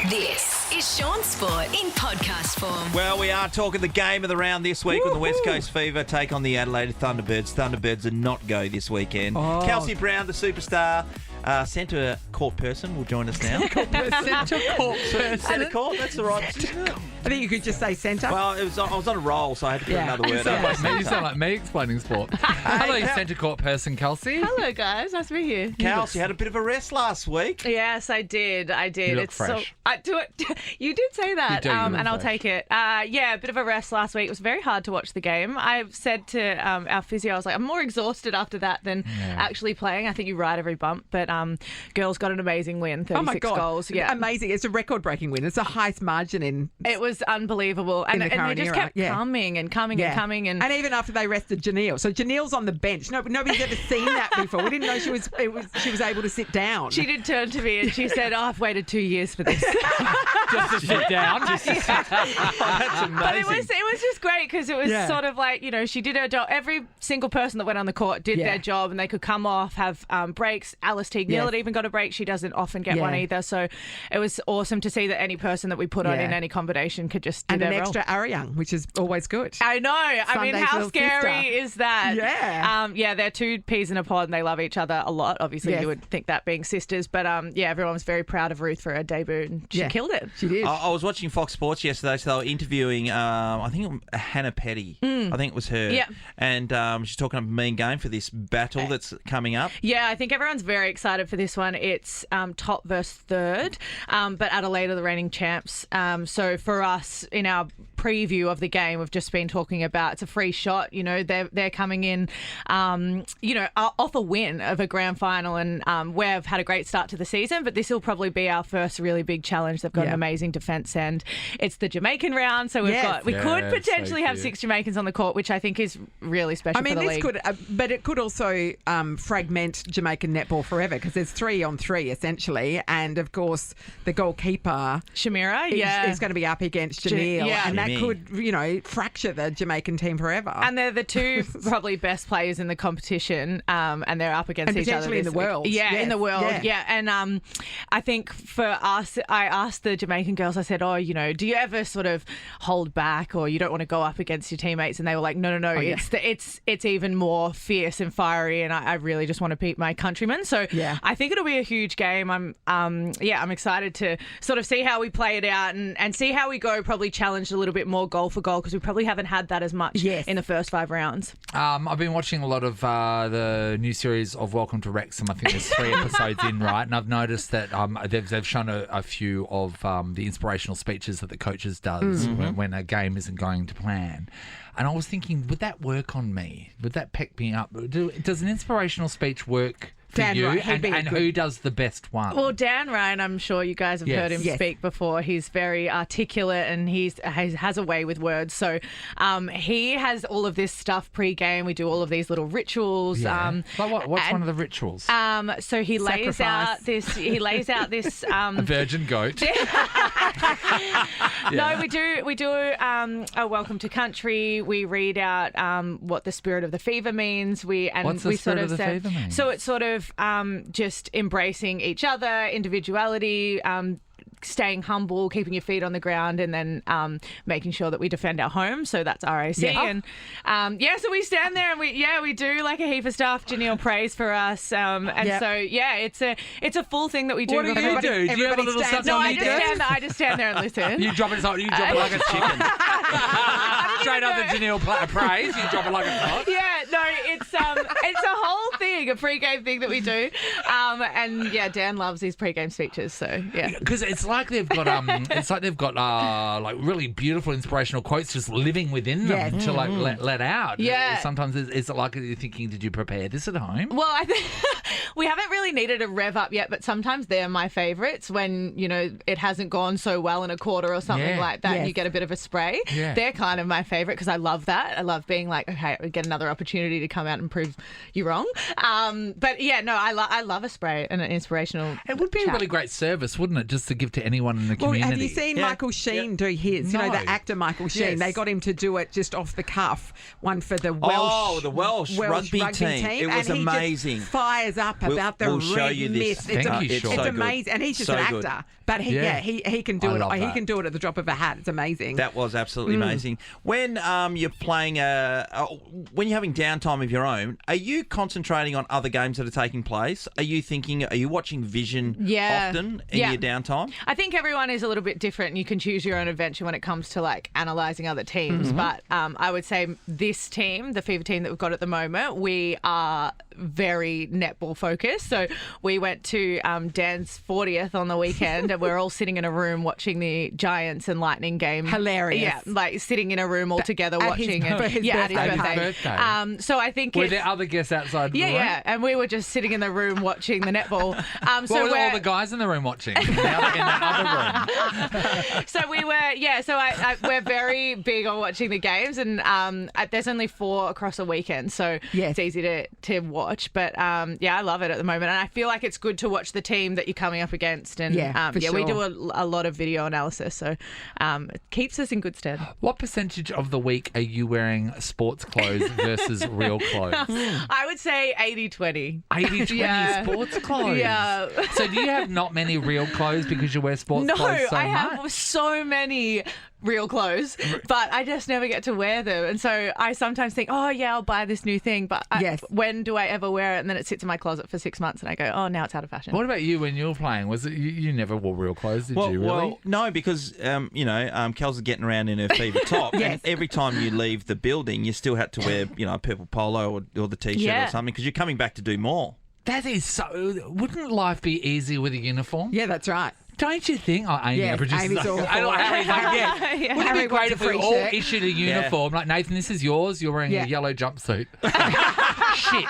This is Shaun Sport in podcast form. Well, we are talking the game of the round this week when the West Coast Fever take on the Adelaide Thunderbirds. Thunderbirds are not go this weekend. Kelsey Browne, the superstar, centre court person, will join us now. Centre court person. Centre court, that's the right. I think you could just say centre. Well, I was on a roll, so I had to put another word up. You sound like me explaining sport. Hello, centre court person, Kelsey. Hello, guys. Nice to be here. Kelsey, you had a bit of a rest last week. Yes, I did. You look fresh. I do it. You did say that, You do, and I'll take it. Yeah, a bit of a rest last week. It was very hard to watch the game. I said to our physio, I was like, I'm more exhausted after that than actually playing. I think you ride every bump, but girls got an amazing win, 36 Oh my God. goals. Yeah, Amazing. It's a record-breaking win. It's the highest margin in... It was unbelievable, and the they current just era. kept coming and coming and coming. And even after they rested Janelle. So Janelle's on the bench. Nobody's ever seen that before. We didn't know she was able to sit down. she did turn to me and she said, "Oh, I've waited 2 years for this." Just to sit down. That's amazing. But it was just great because it was sort of like, she did her job. Every single person that went on the court did their job, and they could come off, have breaks. Alice Teague-Neal even got a break. She doesn't often get one either. So it was awesome to see that any person that we put on in any combination could just do and their an role. extra Ariang, which is always good. I know. I mean, Sunday's how little scary sister. is that? Yeah. They're two peas in a pod and they love each other a lot. Obviously, you would think that being sisters. But, everyone was very proud of Ruth for her debut and she killed it. She did. I was watching Fox Sports yesterday, so they were interviewing, I think Hannah Petty. I think it was her. Yeah. And she's talking a mean game for this battle that's coming up. Yeah, I think everyone's very excited for this one. It's top versus third, but Adelaide are the reigning champs. So for us, in our preview of the game, we've just been talking about it's a free shot. They're coming in, off a win of a grand final, and we've had a great start to the season, but this will probably be our first really big challenge. They've got an amazing defence, and it's the Jamaican round, so we could potentially have 6 Jamaicans on the court, which I think is really special. I mean, for the this league. could, but it could also fragment Jamaican netball forever because there's 3-on-3 essentially, and of course the goalkeeper Shamira, is going to be up against Janelle, and that Jimmy. could, fracture the Jamaican team forever. And they're the two probably best players in the competition, and they're up against And each other. potentially in the world. Yeah, Yes. in the world. Yeah. Yeah. And I think for us, I asked the Jamaican girls, I said, do you ever sort of hold back or you don't want to go up against your teammates? And they were like, no, it's even more fierce and fiery, and I really just want to beat my countrymen. So I think it'll be a huge game. I'm excited to sort of see how we play it out and see how we go, probably challenged a little bit more goal for goal because we probably haven't had that as much in the first 5 rounds. I've been watching a lot of the new series of Welcome to Wrexham. I think there's 3 episodes in, right? And I've noticed that they've shown a few of the inspirational speeches that the coaches does when a game isn't going to plan. And I was thinking, would that work on me? Would that pick me up? Does an inspirational speach work for Dan you? Ryan, And who does the best one? Well, Dan Ryan, I'm sure you guys have heard him speak before. He's very articulate and he has a way with words. So he has all of this stuff pre-game. We do all of these little rituals. Like what's one of the rituals? So he lays out this. A virgin goat. No, we do a welcome to country. We read out what the spirit of the fever means. What's the spirit of the fever mean? So it's sort of just embracing each other, individuality, staying humble, keeping your feet on the ground, and then making sure that we defend our home. So that's RAC. And so we stand there and we do like a heap of stuff. Janelle prays for us. So it's a full thing that we do. What do you do? Do you have a little something No, you do? I just stand there and listen. You drop it like a chicken. Straight up the Janelle praise, you drop it like a pot. Yeah, no, it's a whole thing, a pre-game thing that we do. Dan loves these pre-game speeches. So because it's like they've got like really beautiful inspirational quotes just living within them to like let out. Yeah. Sometimes is it like you're thinking, did you prepare this at home? Well, I think we haven't really needed a rev up yet, but sometimes they're my favourites when it hasn't gone so well in a quarter or something like that. And you get a bit of a spray. Yeah. They're kind of my favourite because I love that. I love being like, okay, we get another opportunity to come out out and prove you wrong. But yeah, no, I love a spray and an inspirational. It would be a really great service, wouldn't it, just to give to anyone in the Well, community? have you seen Michael Sheen do his? You know, the actor Michael Sheen. Yes. They got him to do it just off the cuff. One for the Welsh. the Welsh rugby team. It was and he amazing. Just fires up about the we'll red show you this. mist. Thank you, It's Shaun. amazing, and he's just So an good. actor. But he can do I it. love He that. can do it at the drop of a hat. It's amazing. That was absolutely amazing. When you're playing, when you're having downtime of your own, are you concentrating on other games that are taking place? Are you watching Vision often in your downtime? I think everyone is a little bit different, and you can choose your own adventure when it comes to like analysing other teams. But I would say this team, the Fever team that we've got at the moment, we are very netball focused. So we went to Dan's 40th on the weekend, and we're all sitting in a room watching the Giants and Lightning game. Hilarious. Yeah, like sitting in a room all together watching. for his at birthday. his birthday. So I think Were it's... there other guests outside the room? Yeah, and we were just sitting in the room watching the netball. What were all the guys in the room watching? In the other room? So we were, so we're very big on watching the games, and there's only 4 across a weekend, so it's easy to watch. But I love it at the moment, and I feel like it's good to watch the team that you're coming up against. And we do a lot of video analysis, so it keeps us in good stead. What percentage of the week are you wearing sports clothes versus real clothes? I would say 80-20. 80-20 sports clothes. Yeah. So do you have not many real clothes because you wear sports clothes so I much? have so many real clothes, but I just never get to wear them. And so I sometimes think, I'll buy this new thing, but when do I ever wear it? And then it sits in my closet for 6 months, and I go, now it's out of fashion. What about you when you were playing? Was it you never wore real clothes, did you really? Well, no, because Kels is getting around in her Fever top, and every time you leave the building, you still had to wear a purple polo or the t-shirt or something, because you're coming back to do more. That is so... Wouldn't life be easier with a uniform? Yeah, that's right. Don't you think? Oh, Amy, Yeah, our producer. Amy's awful. Harry's like, Wouldn't Harry it be great wants if a we free all shirt. issued a uniform? Like, Nathan, this is yours. You're wearing a yellow jumpsuit. Shit.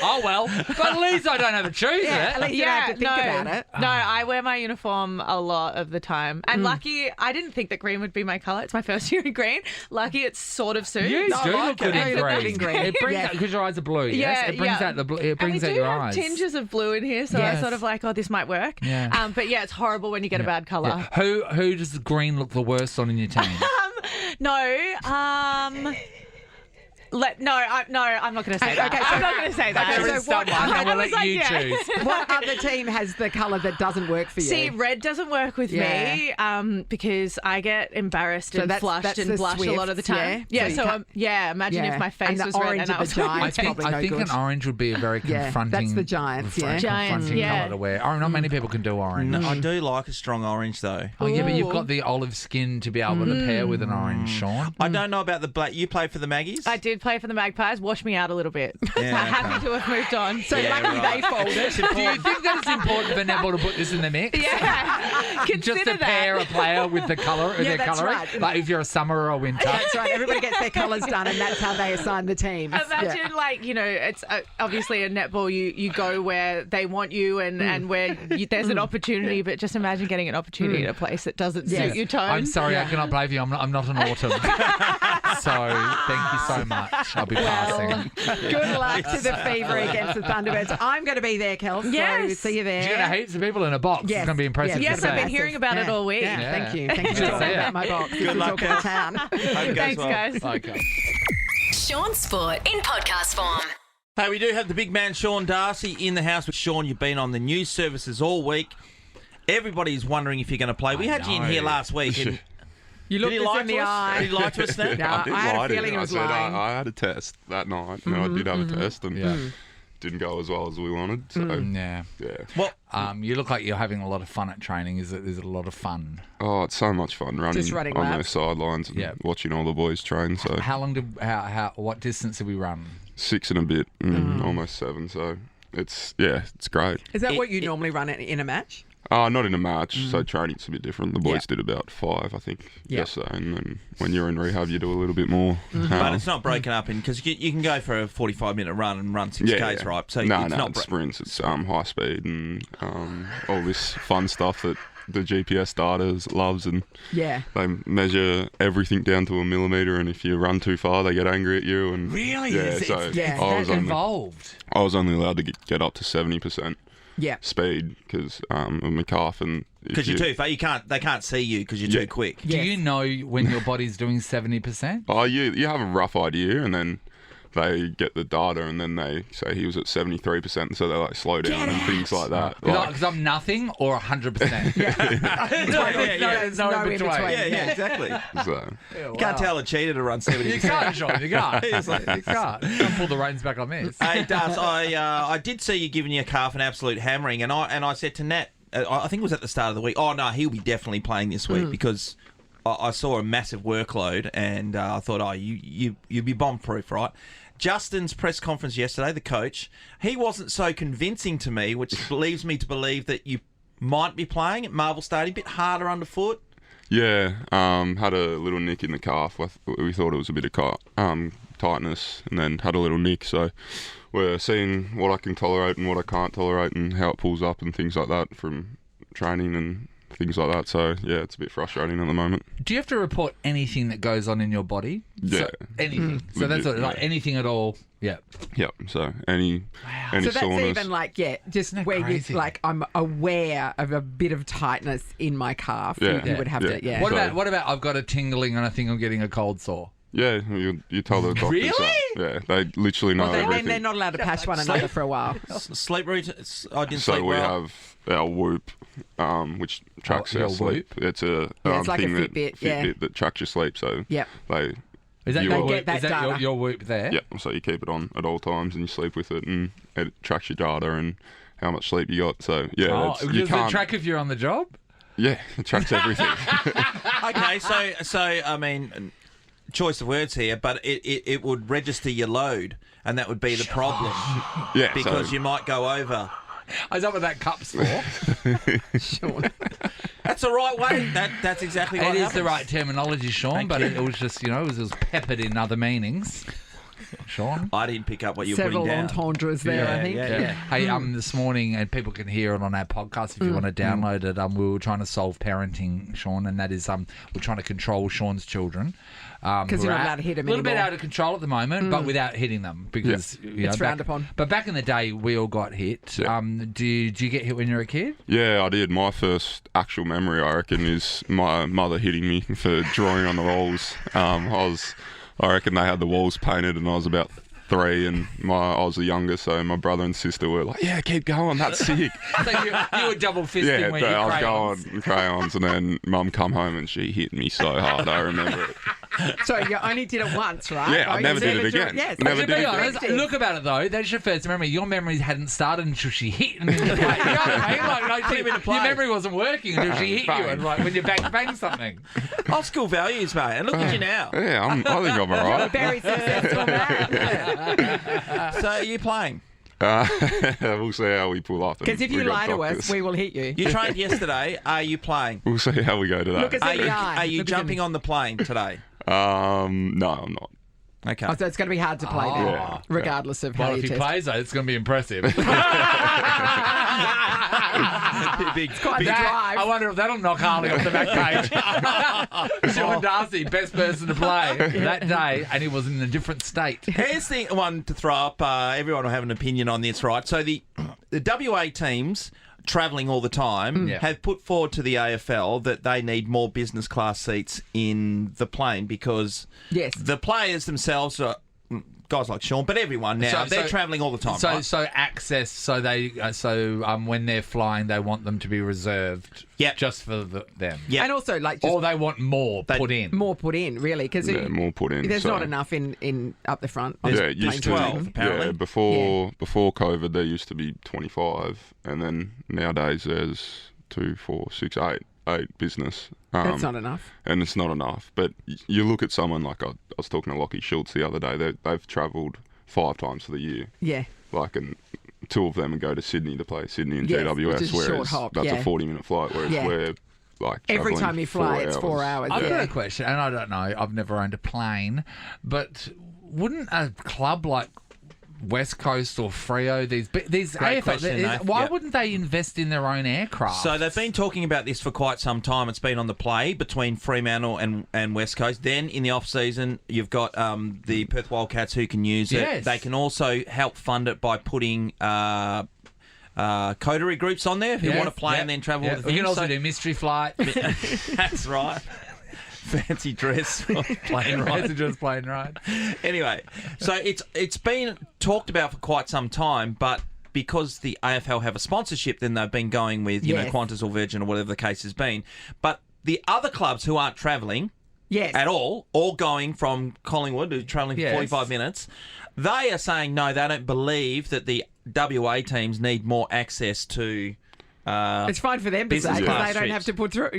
Oh, well. But at least I don't have to choose At it. least you don't have to think about it. No, I wear my uniform a lot of the time. And lucky, I didn't think that green would be my colour. It's my first year in green. Lucky, it sort of suits. You do look good in You look good green. in green. It brings out, because your eyes are blue, yes? It brings out the blue. It brings out your eyes. And we do have tinges of blue in here, so I sort of like, this might work. Yeah. But it's horrible when you get a bad colour. Yeah. Who does the green look the worst on in your team? I'm not going to say that. Okay, so- I'm not going to say that. Okay, There is so what someone, and we'll let you choose. What other team has the colour that doesn't work for you? See, red doesn't work with me because I get embarrassed and flushed that's and the blush a lot of the Swifts, time. yeah? Yeah, So you can't- imagine if my face and the was red orange and I of was the wearing Giants. I Probably no think good. an orange would be a very confronting. that's the Giants, yeah. confronting colour to wear. Oh, not many people can do orange. No, I do like a strong orange, though. Oh, yeah, but you've got the olive skin to be able to pair with an orange, Shaun. I don't know about the black. You play for the Maggies? I did play for the Magpies. Wash me out a little bit. Yeah, Happy to have moved on. So lucky they folded. Do you think that it's important for netball to put this in the mix? Yeah, consider Just to pair a player with the colour, Yeah, their that's colouring. right. Like if you're a summer or a winter. That's right. Everybody gets their colours done, and that's how they assign the teams. Imagine, it's obviously a netball. You go where they want you, and where there's an opportunity. But just imagine getting an opportunity at a place that doesn't suit your tone. I'm sorry, I cannot blame you. I'm not an autumn. So thank you so much. I'll be passing. Good luck to the Fever against the Thunderbirds. I'm going to be there, Kels. Yes. So see you there. You're going to heaps of people in a box. Yes. It's going to be impressive Yes, to I've been see. hearing about it all week. Yeah, Yeah. thank you. Thank you for Good to talking see about ya. my box. Good luck, Talking Kels. town. Hope it goes Thanks, well. guys. Okay. Shaun Sport in podcast form. Hey, we do have the big man, Shaun Darcy, in the house with Shaun. You've been on the news services all week. Everybody's wondering if you're going to play. We had you in here last week. And You did looked he us lie in to the us? eye. Did he lie to us then? No, I did I had a lie to feeling you. it was I said lying. I had a test that night. I did have a test and didn't go as well as we wanted. So Yeah. yeah. Well, You look like you're having a lot of fun at training. Is it a lot of fun? Oh, it's so much fun running, Just running on laps. those sidelines and Yeah. watching all the boys train. So What distance did we run? 6 and a bit, almost 7. So it's great. Is that what you normally run in a match? Not in a match, so training's a bit different. The boys did about 5, I think, yesterday, and then when you're in rehab, you do a little bit more. but it's not broken up in, because you can go for a 45-minute run and run 6Ks, right? So no, it's not it's sprints. It's high speed and all this fun stuff that the GPS data loves, and Yeah. they measure everything down to a millimetre, and if you run too far, they get angry at you. And Really? Yeah, It's so yeah. I was that only, involved. I was only allowed to get up to 70% Yeah. speed because of my calf, and Because you're too far. They can't see you because you're too quick. Do Yes. you know when your body's doing 70%? Oh, you have a rough idea, and then they get the data, and then they say he was at 73%, so they like slow down and things like that. Because I'm nothing or 100%. There's no in between. Yeah, exactly. So, You can't tell a cheater to run 70%. You can't, Shaun. You can't. Seriously. You can't. Don't pull the reins back on this. Hey, Darcy, I did see you giving your calf an absolute hammering, and I said to Nat, I think it was at the start of the week, oh, no, he'll be definitely playing this week because I saw a massive workload, and I thought, oh, you'd be bomb-proof, right? Justin's press conference yesterday, the coach, he wasn't so convincing to me, which leaves me to believe that you might be playing at Marvel Stadium, a bit harder underfoot. yeah, had a little nick in the calf. We thought it was a bit of tightness, and then had a little nick. So we're seeing what I can tolerate and what I can't tolerate, and how it pulls up and things like that from training and things like that. So yeah, it's a bit frustrating at the moment. Do you have to report anything that goes on in your body? Yeah. So, anything. So that's Legit, like yeah. anything at all. Yeah. Yep. So any So that's soreness. even like, just that where crazy? you like, I'm aware of a bit of tightness in my calf. Yeah. You would have Yeah. to, yeah. What So- about I've got a tingling and I think I'm getting a cold sore? Yeah, you tell the doctors Really? that. Yeah, they literally know Well, then everything. they're not allowed to pass one another for a while. Sleep routine. I didn't So sleep we well. have our Whoop, which tracks your our sleep. It's a Yeah, it's like a thing Fitbit, yeah. that tracks your sleep. So Yep. they Is that You your will. whoop? They get Is that that data. your whoop there? yeah. So you keep it on at all times, and you sleep with it, and it tracks your data and how much sleep you got. So yeah, Oh, it's, you does it can't. track if you're on the job? Yeah, it tracks everything. Okay, so I mean, choice of words here, but it would register your load, and that would be the problem yeah, because so, you might go over. Is that what that cup's for? Sean. That's the right way. That's exactly what It is happens. the right terminology, Shaun, Thank but you. it was just, it was peppered in other meanings. Shaun? I didn't pick up what you were Several putting down. entendres there, I think. Yeah. Hey, this morning, and people can hear it on our podcast if you want to download it. We were trying to solve parenting, Shaun, and that is we're trying to control Shaun's children. Because you're not allowed to hit them A little bit anymore. out of control at the moment, but without hitting them because It's frowned upon. But back in the day, we all got hit. Yeah. Did you get hit when you were a kid? Yeah, I did. My first actual memory, I reckon, is my mother hitting me for drawing on the walls. I reckon they had the walls painted, and I was about 3, and I was the youngest, so my brother and sister were like, "Yeah, keep going, that's sick." So you were double fisting Yeah, when you I was crayons. going crayons, and then Mum come home and she hit me so hard. I remember it. So you only did it once, right? Yeah, I You never did it again. Yes. Never To did be it honest, again. look about it though. That's your first memory. Your memory hadn't started until she hit and then you played. You know what I mean? Like, your memory wasn't working until she hit you, and like when you bang something. Old school values, mate. And look at you now. Yeah, I think I'm You're a alright. very successful man. So are you playing? We'll see how we pull up. Because if you lie to us, we will hit you. You trained yesterday. Are you playing? We'll see how we go today. Look us Are in you, the eye. are you Look us in jumping the- on the plane today? No, I'm not. Okay. Oh, so it's going to be hard to play then, Yeah. regardless of how Well, you if he test. plays though, it's going to be impressive. big, Quite the drive. I wonder if that'll knock Harley off the back page. Shaun Darcy, best person to play that day, and he was in a different state. Here's the one to throw up. Everyone will have an opinion on this, right? So the WA teams travelling all the time Yeah. have put forward to the AFL that they need more business class seats in the plane because Yes. the players themselves are guys like Shaun, but everyone now they're travelling all the time. right? So access. So they. When they're flying, they want them to be reserved. Yep. Just for them. Yeah. And also, like, just Or they want more put in. more put in, really, because Yeah, more put in. there's so- not enough in up the front. on Yeah, it plane used to. 12, apparently. Yeah, before COVID, there used to be 25, and then nowadays there's 2, 4, 6, 8 business. That's not enough. And it's not enough. But you look at someone like I was talking to Lockie Schultz the other day. They've travelled 5 times for the year. Yeah. Like, and 2 of them go to Sydney to play Sydney and Yes, GWS, which is a short whereas hop, that's yeah. a 40-minute flight. Whereas Yeah. we're like Every travelling time you fly, 4 it's 4 hours. I've yeah. got a question, and I don't know. I've never owned a plane, but wouldn't a club like West Coast or Freo? These Great question, Nath. why Yep. wouldn't they invest in their own aircraft? So they've been talking about this for quite some time. It's been on the play between Fremantle and West Coast. Then in the off-season, you've got the Perth Wildcats who can use it. Yes. They can also help fund it by putting coterie groups on there who want to play and then travel with We them. can also So- do mystery flight. That's right. Fancy dress playing right. Messages playing right. Anyway, so it's been talked about for quite some time, but because the AFL have a sponsorship, then they've been going with, you know, Qantas or Virgin or whatever the case has been. But the other clubs who aren't travelling at all, or going from Collingwood, who's travelling for 45 minutes, they are saying no, they don't believe that the WA teams need more access to It's fine for them to say business because class they don't trips. have to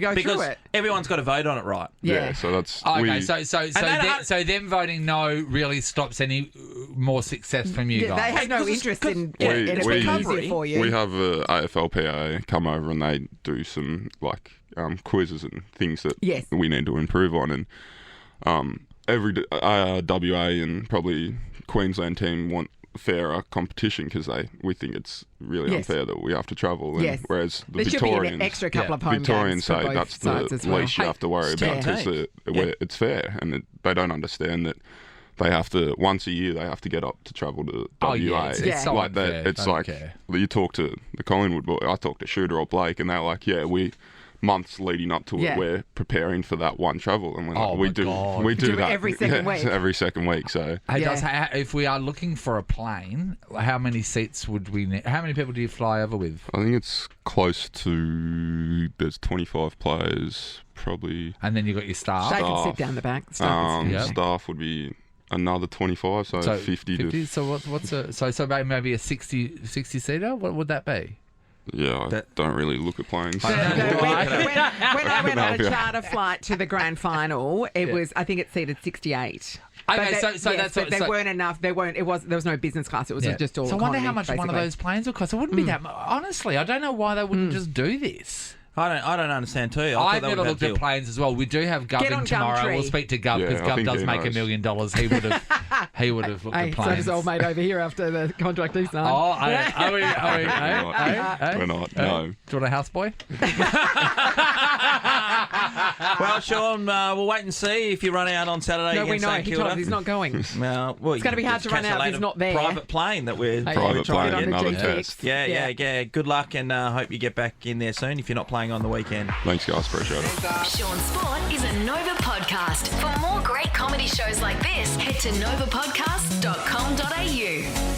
go because through it. everyone's got to vote on it, right? Yeah. So that's Okay, so that- so them voting no really stops any more success from you Yeah, guys. they have no interest in it we- being easier for you. we have a AFLPA come over and they do some like quizzes and things that we need to improve on, and every WA and probably Queensland team want fairer competition because we think it's really unfair that we have to travel. And whereas the there should be Victorians, an extra couple of home Victorians games for say both that's sides the as well. least you have to worry about because it's fair, and they don't understand that. They have to once a year. They have to get up to travel to WA. It's so like unfair. that. It's Don't like care. you talk to the Collingwood boy. I talk to Shooter or Blake, and they're like, "Yeah, we months leading up to it, we're preparing for that one travel, and we're like, we do that every second week. every second week." So Hey, if we are looking for a plane, how many seats would we need? How many people do you fly over with? I think it's close to there's 25 players probably. And then you got your staff. They can sit down the back. Staff would be another 25, so 50 to... So what's a so maybe a 60 seater? What would that be? Yeah, I don't really look at planes. When I went on a charter flight to the grand final, it was I think it seated 68. Okay, there weren't enough. There was no business class. It was just all. So I wonder how economy, much one of basically. those planes would cost. It wouldn't be that much. Honestly, I don't know why they wouldn't just do this. I don't understand too. I've never looked at planes as well. We do have Gov Get in on tomorrow. Gumtree. We'll speak to Gov because Yeah, I Gov think does he make $1 knows. million. He would have looked at So planes. does old mate over here after the contract he signed. Oh, are we? We're not. No. Do you want a houseboy? Well, Shaun, we'll wait and see if you run out on Saturday No, we against know. St He Kilda. told us he's not going. Well, It's gonna be hard to run out if he's not there. Private plane that we're Private trying plane, to get. another GTX. test. Yeah. Good luck, and hope you get back in there soon if you're not playing on the weekend. Thanks, guys. Appreciate it. Shaun Sport is a Nova podcast. For more great comedy shows like this, head to novapodcast.com.au.